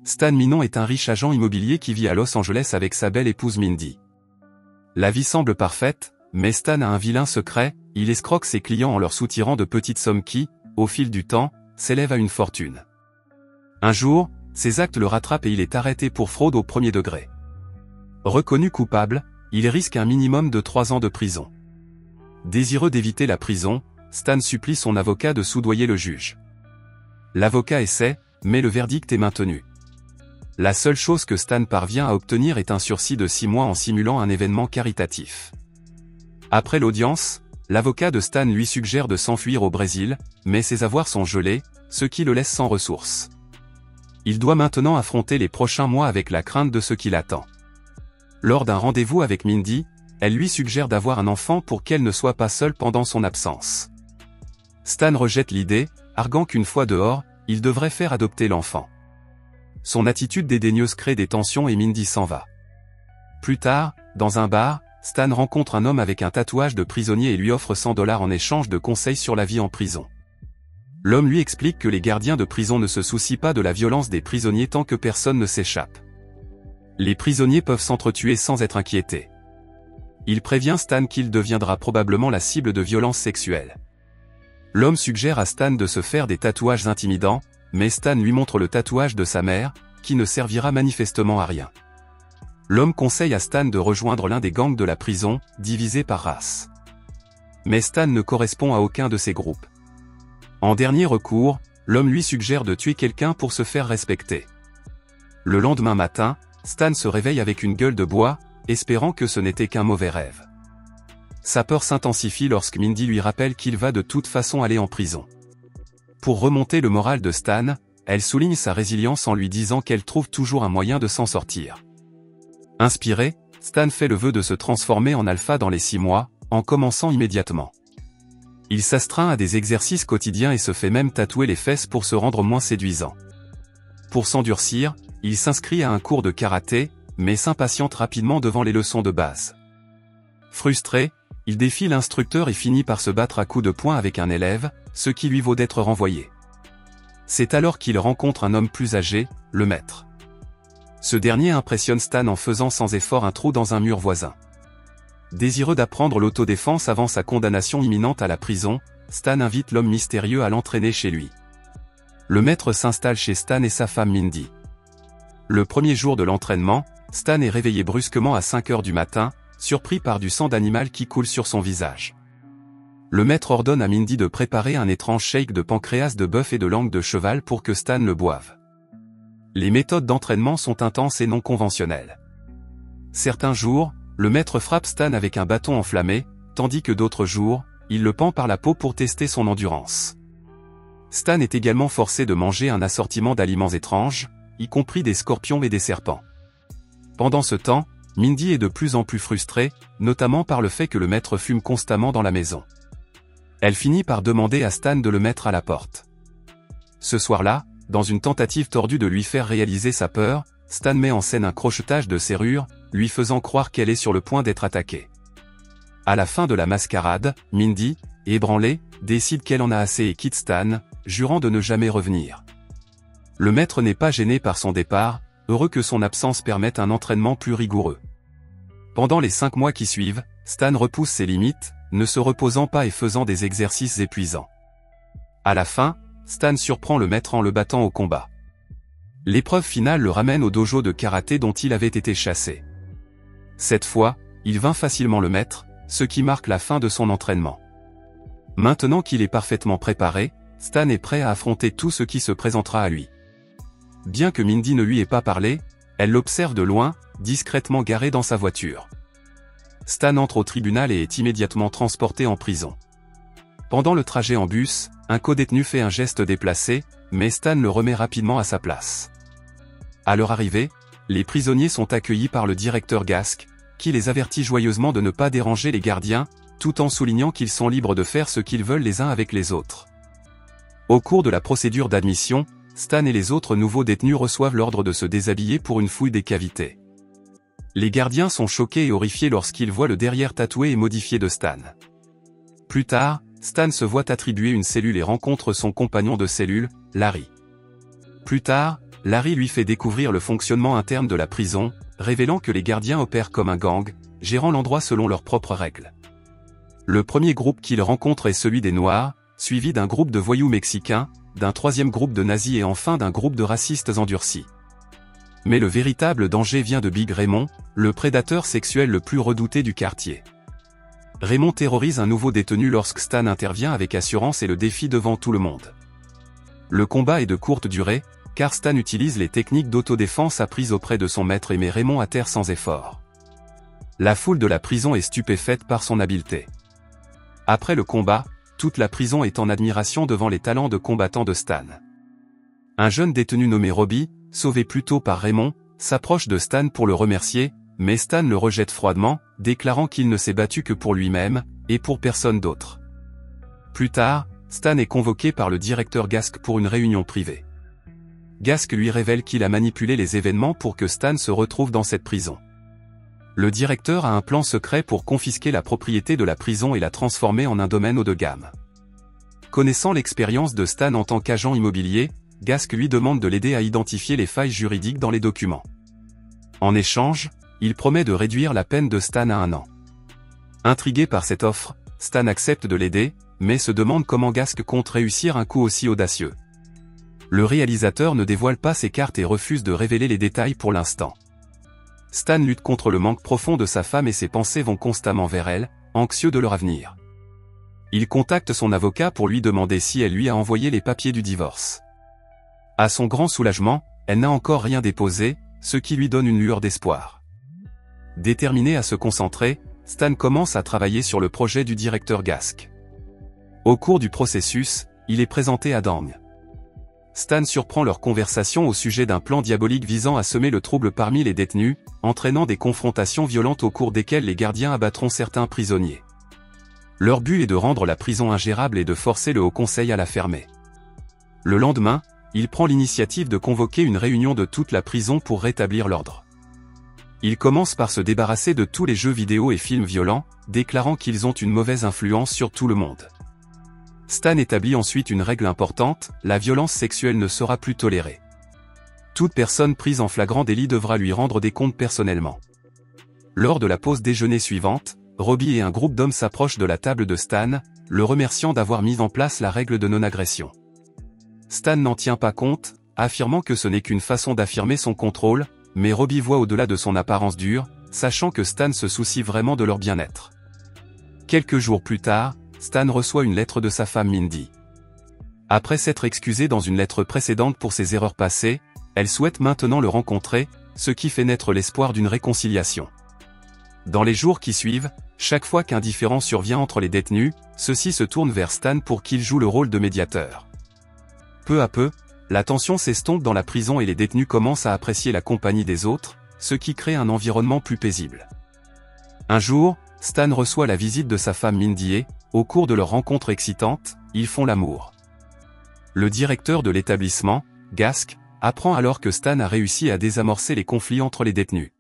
Stan Minon est un riche agent immobilier qui vit à Los Angeles avec sa belle épouse Mindy. La vie semble parfaite, mais Stan a un vilain secret, il escroque ses clients en leur soutirant de petites sommes qui, au fil du temps, s'élèvent à une fortune. Un jour, ses actes le rattrapent et il est arrêté pour fraude au premier degré. Reconnu coupable, il risque un minimum de 3 ans de prison. Désireux d'éviter la prison, Stan supplie son avocat de soudoyer le juge. L'avocat essaie, mais le verdict est maintenu. La seule chose que Stan parvient à obtenir est un sursis de 6 mois en simulant un événement caritatif. Après l'audience, l'avocat de Stan lui suggère de s'enfuir au Brésil, mais ses avoirs sont gelés, ce qui le laisse sans ressources. Il doit maintenant affronter les prochains mois avec la crainte de ce qui l'attend. Lors d'un rendez-vous avec Mindy, elle lui suggère d'avoir un enfant pour qu'elle ne soit pas seule pendant son absence. Stan rejette l'idée, arguant qu'une fois dehors, il devrait faire adopter l'enfant. Son attitude dédaigneuse crée des tensions et Mindy s'en va. Plus tard, dans un bar, Stan rencontre un homme avec un tatouage de prisonnier et lui offre $100 en échange de conseils sur la vie en prison. L'homme lui explique que les gardiens de prison ne se soucient pas de la violence des prisonniers tant que personne ne s'échappe. Les prisonniers peuvent s'entretuer sans être inquiétés. Il prévient Stan qu'il deviendra probablement la cible de violences sexuelles. L'homme suggère à Stan de se faire des tatouages intimidants, mais Stan lui montre le tatouage de sa mère, qui ne servira manifestement à rien. L'homme conseille à Stan de rejoindre l'un des gangs de la prison, divisé par race. Mais Stan ne correspond à aucun de ces groupes. En dernier recours, l'homme lui suggère de tuer quelqu'un pour se faire respecter. Le lendemain matin, Stan se réveille avec une gueule de bois, espérant que ce n'était qu'un mauvais rêve. Sa peur s'intensifie lorsque Mindy lui rappelle qu'il va de toute façon aller en prison. Pour remonter le moral de Stan, elle souligne sa résilience en lui disant qu'elle trouve toujours un moyen de s'en sortir. Inspiré, Stan fait le vœu de se transformer en alpha dans les 6 mois, en commençant immédiatement. Il s'astreint à des exercices quotidiens et se fait même tatouer les fesses pour se rendre moins séduisant. Pour s'endurcir, il s'inscrit à un cours de karaté, mais s'impatiente rapidement devant les leçons de base. Frustré, il défie l'instructeur et finit par se battre à coups de poing avec un élève, ce qui lui vaut d'être renvoyé. C'est alors qu'il rencontre un homme plus âgé, le maître. Ce dernier impressionne Stan en faisant sans effort un trou dans un mur voisin. Désireux d'apprendre l'autodéfense avant sa condamnation imminente à la prison, Stan invite l'homme mystérieux à l'entraîner chez lui. Le maître s'installe chez Stan et sa femme Mindy. Le premier jour de l'entraînement, Stan est réveillé brusquement à 5 heures du matin, surpris par du sang d'animal qui coule sur son visage. Le maître ordonne à Mindy de préparer un étrange shake de pancréas de bœuf et de langue de cheval pour que Stan le boive. Les méthodes d'entraînement sont intenses et non conventionnelles. Certains jours, le maître frappe Stan avec un bâton enflammé, tandis que d'autres jours, il le pend par la peau pour tester son endurance. Stan est également forcé de manger un assortiment d'aliments étranges, y compris des scorpions et des serpents. Pendant ce temps, Mindy est de plus en plus frustrée, notamment par le fait que le maître fume constamment dans la maison. Elle finit par demander à Stan de le mettre à la porte. Ce soir-là, dans une tentative tordue de lui faire réaliser sa peur, Stan met en scène un crochetage de serrure, lui faisant croire qu'elle est sur le point d'être attaquée. À la fin de la mascarade, Mindy, ébranlée, décide qu'elle en a assez et quitte Stan, jurant de ne jamais revenir. Le maître n'est pas gêné par son départ, heureux que son absence permette un entraînement plus rigoureux. Pendant les 5 mois qui suivent, Stan repousse ses limites, ne se reposant pas et faisant des exercices épuisants. À la fin, Stan surprend le maître en le battant au combat. L'épreuve finale le ramène au dojo de karaté dont il avait été chassé. Cette fois, il vainc facilement le maître, ce qui marque la fin de son entraînement. Maintenant qu'il est parfaitement préparé, Stan est prêt à affronter tout ce qui se présentera à lui. Bien que Mindy ne lui ait pas parlé, elle l'observe de loin, discrètement garé dans sa voiture. Stan entre au tribunal et est immédiatement transporté en prison. Pendant le trajet en bus, un codétenu fait un geste déplacé, mais Stan le remet rapidement à sa place. À leur arrivée, les prisonniers sont accueillis par le directeur Gask, qui les avertit joyeusement de ne pas déranger les gardiens, tout en soulignant qu'ils sont libres de faire ce qu'ils veulent les uns avec les autres. Au cours de la procédure d'admission, Stan et les autres nouveaux détenus reçoivent l'ordre de se déshabiller pour une fouille des cavités. Les gardiens sont choqués et horrifiés lorsqu'ils voient le derrière tatoué et modifié de Stan. Plus tard, Stan se voit attribuer une cellule et rencontre son compagnon de cellule, Larry. Plus tard, Larry lui fait découvrir le fonctionnement interne de la prison, révélant que les gardiens opèrent comme un gang, gérant l'endroit selon leurs propres règles. Le premier groupe qu'il rencontre est celui des Noirs, suivi d'un groupe de voyous mexicains, d'un troisième groupe de nazis et enfin d'un groupe de racistes endurcis. Mais le véritable danger vient de Big Raymond, le prédateur sexuel le plus redouté du quartier. Raymond terrorise un nouveau détenu lorsque Stan intervient avec assurance et le défie devant tout le monde. Le combat est de courte durée, car Stan utilise les techniques d'autodéfense apprises auprès de son maître et met Raymond à terre sans effort. La foule de la prison est stupéfaite par son habileté. Après le combat, toute la prison est en admiration devant les talents de combattant de Stan. Un jeune détenu nommé Robbie, sauvé plus tôt par Raymond, s'approche de Stan pour le remercier, mais Stan le rejette froidement, déclarant qu'il ne s'est battu que pour lui-même, et pour personne d'autre. Plus tard, Stan est convoqué par le directeur Gask pour une réunion privée. Gask lui révèle qu'il a manipulé les événements pour que Stan se retrouve dans cette prison. Le directeur a un plan secret pour confisquer la propriété de la prison et la transformer en un domaine haut de gamme. Connaissant l'expérience de Stan en tant qu'agent immobilier, Gask lui demande de l'aider à identifier les failles juridiques dans les documents. En échange, il promet de réduire la peine de Stan à 1 an. Intrigué par cette offre, Stan accepte de l'aider, mais se demande comment Gask compte réussir un coup aussi audacieux. Le réalisateur ne dévoile pas ses cartes et refuse de révéler les détails pour l'instant. Stan lutte contre le manque profond de sa femme et ses pensées vont constamment vers elle, anxieux de leur avenir. Il contacte son avocat pour lui demander si elle lui a envoyé les papiers du divorce. À son grand soulagement, elle n'a encore rien déposé, ce qui lui donne une lueur d'espoir. Déterminé à se concentrer, Stan commence à travailler sur le projet du directeur Gask. Au cours du processus, il est présenté à Dorn. Stan surprend leur conversation au sujet d'un plan diabolique visant à semer le trouble parmi les détenus, entraînant des confrontations violentes au cours desquelles les gardiens abattront certains prisonniers. Leur but est de rendre la prison ingérable et de forcer le Haut Conseil à la fermer. Le lendemain, il prend l'initiative de convoquer une réunion de toute la prison pour rétablir l'ordre. Il commence par se débarrasser de tous les jeux vidéo et films violents, déclarant qu'ils ont une mauvaise influence sur tout le monde. Stan établit ensuite une règle importante, la violence sexuelle ne sera plus tolérée. Toute personne prise en flagrant délit devra lui rendre des comptes personnellement. Lors de la pause déjeuner suivante, Robbie et un groupe d'hommes s'approchent de la table de Stan, le remerciant d'avoir mis en place la règle de non-agression. Stan n'en tient pas compte, affirmant que ce n'est qu'une façon d'affirmer son contrôle, mais Robbie voit au-delà de son apparence dure, sachant que Stan se soucie vraiment de leur bien-être. Quelques jours plus tard, Stan reçoit une lettre de sa femme Mindy. Après s'être excusée dans une lettre précédente pour ses erreurs passées, elle souhaite maintenant le rencontrer, ce qui fait naître l'espoir d'une réconciliation. Dans les jours qui suivent, chaque fois qu'un différend survient entre les détenus, ceux-ci se tournent vers Stan pour qu'il joue le rôle de médiateur. Peu à peu, la tension s'estompe dans la prison et les détenus commencent à apprécier la compagnie des autres, ce qui crée un environnement plus paisible. Un jour, Stan reçoit la visite de sa femme Mindy et, au cours de leur rencontre excitante, ils font l'amour. Le directeur de l'établissement, Gask, apprend alors que Stan a réussi à désamorcer les conflits entre les détenus.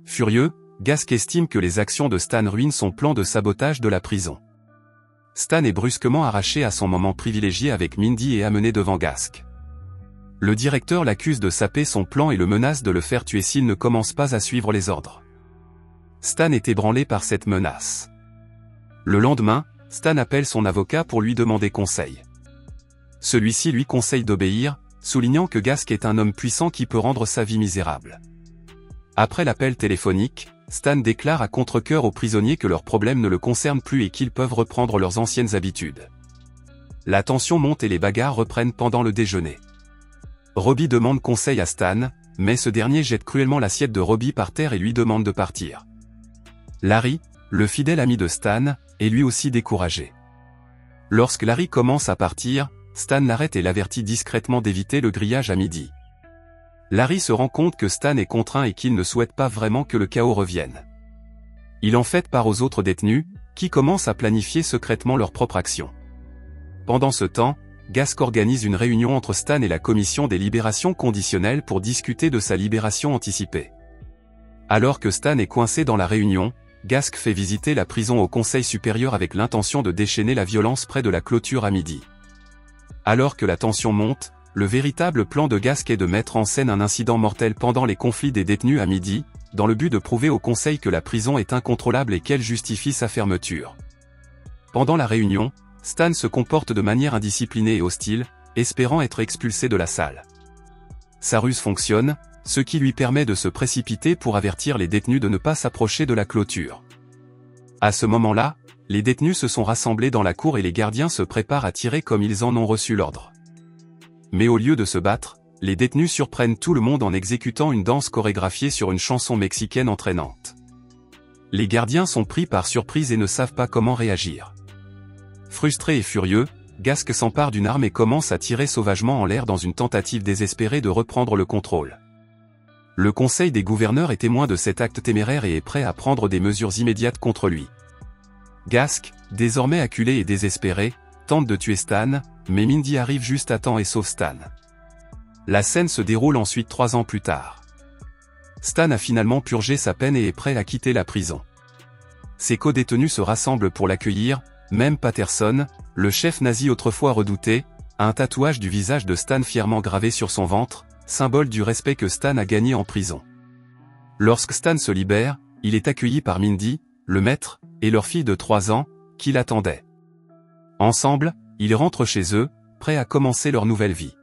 Furieux, Gask estime que les actions de Stan ruinent son plan de sabotage de la prison. Stan est brusquement arraché à son moment privilégié avec Mindy et amené devant Gask. Le directeur l'accuse de saper son plan et le menace de le faire tuer s'il ne commence pas à suivre les ordres. Stan est ébranlé par cette menace. Le lendemain, Stan appelle son avocat pour lui demander conseil. Celui-ci lui conseille d'obéir, soulignant que Gask est un homme puissant qui peut rendre sa vie misérable. Après l'appel téléphonique, Stan déclare à contre-cœur aux prisonniers que leurs problèmes ne le concernent plus et qu'ils peuvent reprendre leurs anciennes habitudes. La tension monte et les bagarres reprennent pendant le déjeuner. Robbie demande conseil à Stan, mais ce dernier jette cruellement l'assiette de Robbie par terre et lui demande de partir. Larry, le fidèle ami de Stan, est lui aussi découragé. Lorsque Larry commence à partir, Stan l'arrête et l'avertit discrètement d'éviter le grillage à midi. Larry se rend compte que Stan est contraint et qu'il ne souhaite pas vraiment que le chaos revienne. Il en fait part aux autres détenus, qui commencent à planifier secrètement leur propre action. Pendant ce temps, Gask organise une réunion entre Stan et la commission des libérations conditionnelles pour discuter de sa libération anticipée. Alors que Stan est coincé dans la réunion, Gask fait visiter la prison au Conseil supérieur avec l'intention de déchaîner la violence près de la clôture à midi. Alors que la tension monte, le véritable plan de Gask est de mettre en scène un incident mortel pendant les conflits des détenus à midi, dans le but de prouver au Conseil que la prison est incontrôlable et qu'elle justifie sa fermeture. Pendant la réunion, Stan se comporte de manière indisciplinée et hostile, espérant être expulsé de la salle. Sa ruse fonctionne, ce qui lui permet de se précipiter pour avertir les détenus de ne pas s'approcher de la clôture. À ce moment-là, les détenus se sont rassemblés dans la cour et les gardiens se préparent à tirer comme ils en ont reçu l'ordre. Mais au lieu de se battre, les détenus surprennent tout le monde en exécutant une danse chorégraphiée sur une chanson mexicaine entraînante. Les gardiens sont pris par surprise et ne savent pas comment réagir. Frustré et furieux, Gask s'empare d'une arme et commence à tirer sauvagement en l'air dans une tentative désespérée de reprendre le contrôle. Le Conseil des gouverneurs est témoin de cet acte téméraire et est prêt à prendre des mesures immédiates contre lui. Gask, désormais acculé et désespéré, tente de tuer Stan, mais Mindy arrive juste à temps et sauve Stan. La scène se déroule ensuite 3 ans plus tard. Stan a finalement purgé sa peine et est prêt à quitter la prison. Ses co-détenus se rassemblent pour l'accueillir, même Patterson, le chef nazi autrefois redouté, a un tatouage du visage de Stan fièrement gravé sur son ventre, symbole du respect que Stan a gagné en prison. Lorsque Stan se libère, il est accueilli par Mindy, le maître, et leur fille de 3 ans, qui l'attendait. Ensemble, ils rentrent chez eux, prêts à commencer leur nouvelle vie.